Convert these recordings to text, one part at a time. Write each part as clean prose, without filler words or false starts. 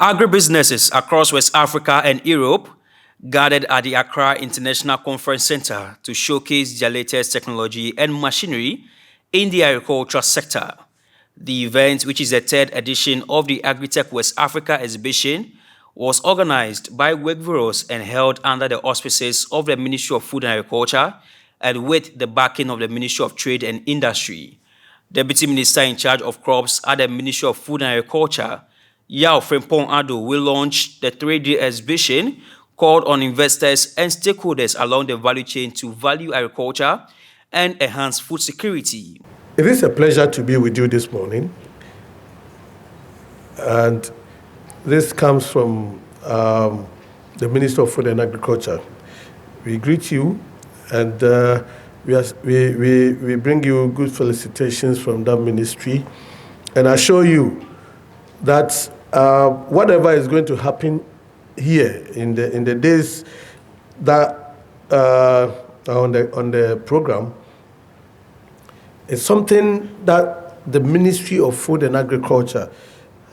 Agribusinesses across West Africa and Europe gathered at the Accra International Conference Centre to showcase their latest technology and machinery in the agriculture sector. The event, which is the third edition of the Agritech West Africa Exhibition, was organized by Wegvoraus and held under the auspices of the Ministry of Food and Agriculture and with the backing of the Ministry of Trade and Industry. Deputy Minister in charge of crops at the Ministry of Food and Agriculture, Yao Frimpong Ado, will launch the 3-day exhibition called on investors and stakeholders along the value chain to value agriculture and enhance food security. It is a pleasure to be with you this morning. And this comes from the Minister of Food and Agriculture. We greet you and we bring you good felicitations from that ministry and assure you that whatever is going to happen here in the days that on the program is something that the Ministry of Food and Agriculture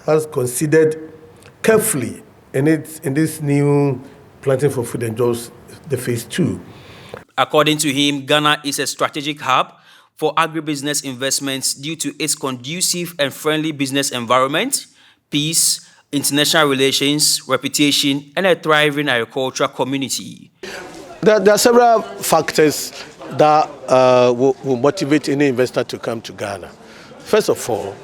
has considered carefully in this new Planting for Food and Jobs, the phase 2. According to him, Ghana is a strategic hub for agribusiness investments due to its conducive and friendly business environment, peace, international relations, reputation, and a thriving agricultural community. There are several factors that will motivate any investor to come to Ghana. First of all,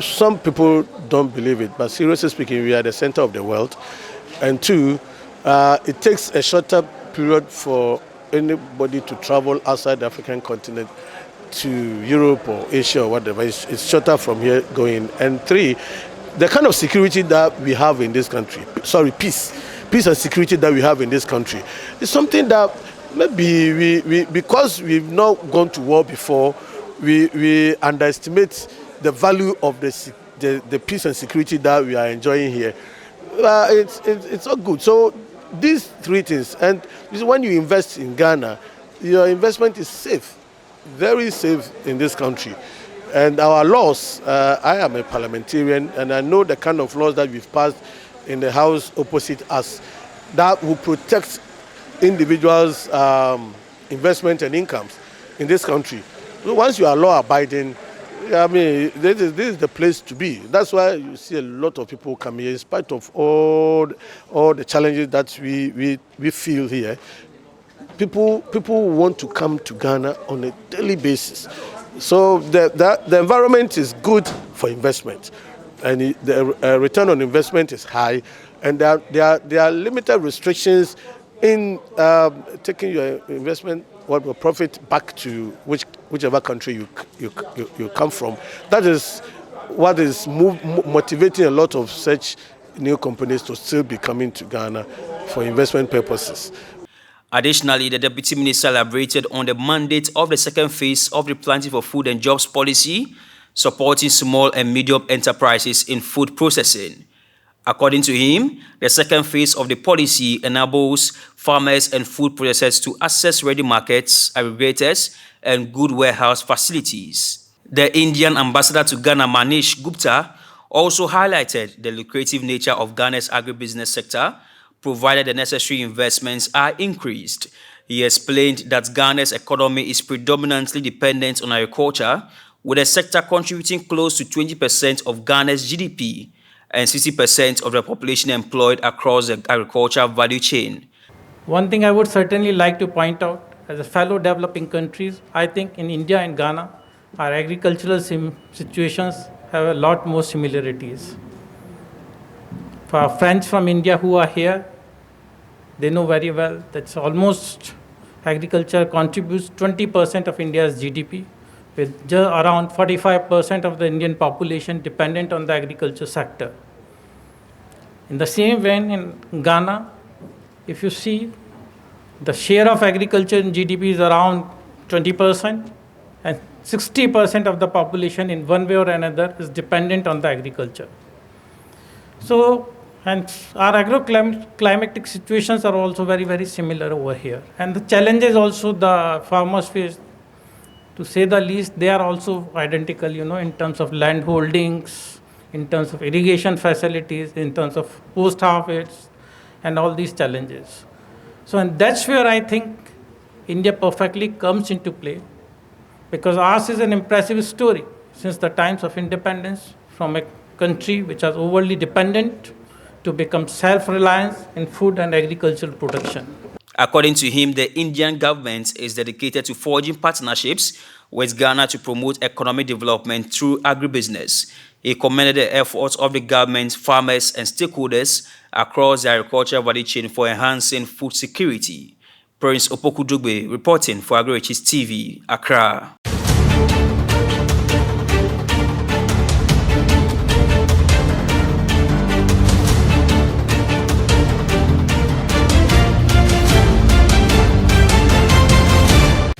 some people don't believe it, but seriously speaking, we are the center of the world. And two, it takes a shorter period for anybody to travel outside the African continent to Europe or Asia or whatever. It's shorter from here going. And three, the kind of security that we have in this country, peace and security that we have in this country is something that maybe we because we've not gone to war before, we underestimate the value of the peace and security that we are enjoying here. It's not good. So these three things, and when you invest in Ghana, your investment is safe, very safe in this country. And our laws, I am a parliamentarian, and I know the kind of laws that we've passed in the House opposite us that will protect individuals' investment and incomes in this country. So once you are law-abiding, I mean, this is the place to be. That's why you see a lot of people come here, in spite of all the challenges that we feel here. People want to come to Ghana on a daily basis. So the environment is good for investment, and the return on investment is high, and there are limited restrictions in taking your investment or profit back to whichever country you come from. That is what is motivating a lot of such new companies to still be coming to Ghana for investment purposes. Additionally, the Deputy Minister elaborated on the mandate of the second phase of the Planting for Food and Jobs policy, supporting small and medium enterprises in food processing. According to him, the second phase of the policy enables farmers and food processors to access ready markets, aggregators, and good warehouse facilities. The Indian ambassador to Ghana, Manish Gupta, also highlighted the lucrative nature of Ghana's agribusiness sector, provided the necessary investments are increased. He explained that Ghana's economy is predominantly dependent on agriculture, with the sector contributing close to 20% of Ghana's GDP and 60% of the population employed across the agricultural value chain. One thing I would certainly like to point out, as a fellow developing countries, I think in India and Ghana, our agricultural situations have a lot more similarities. For our friends from India who are here, they know very well that almost agriculture contributes 20% of India's GDP, with just around 45% of the Indian population dependent on the agriculture sector. In the same way, in Ghana, if you see, the share of agriculture in GDP is around 20%, and 60% of the population in one way or another is dependent on the agriculture. So, and our agroclimatic situations are also very, very similar over here. And the challenges also the farmers face, to say the least, they are also identical, in terms of land holdings, in terms of irrigation facilities, in terms of post-harvest, and all these challenges. So, and that's where I think India perfectly comes into play, because ours is an impressive story since the times of independence, from a country which was overly dependent to become self-reliant in food and agricultural production. According to him, the Indian government is dedicated to forging partnerships with Ghana to promote economic development through agribusiness. He commended the efforts of the government, farmers, and stakeholders across the agricultural value chain for enhancing food security. Prince Opoku Dugbe reporting for Agribusinesses TV, Accra.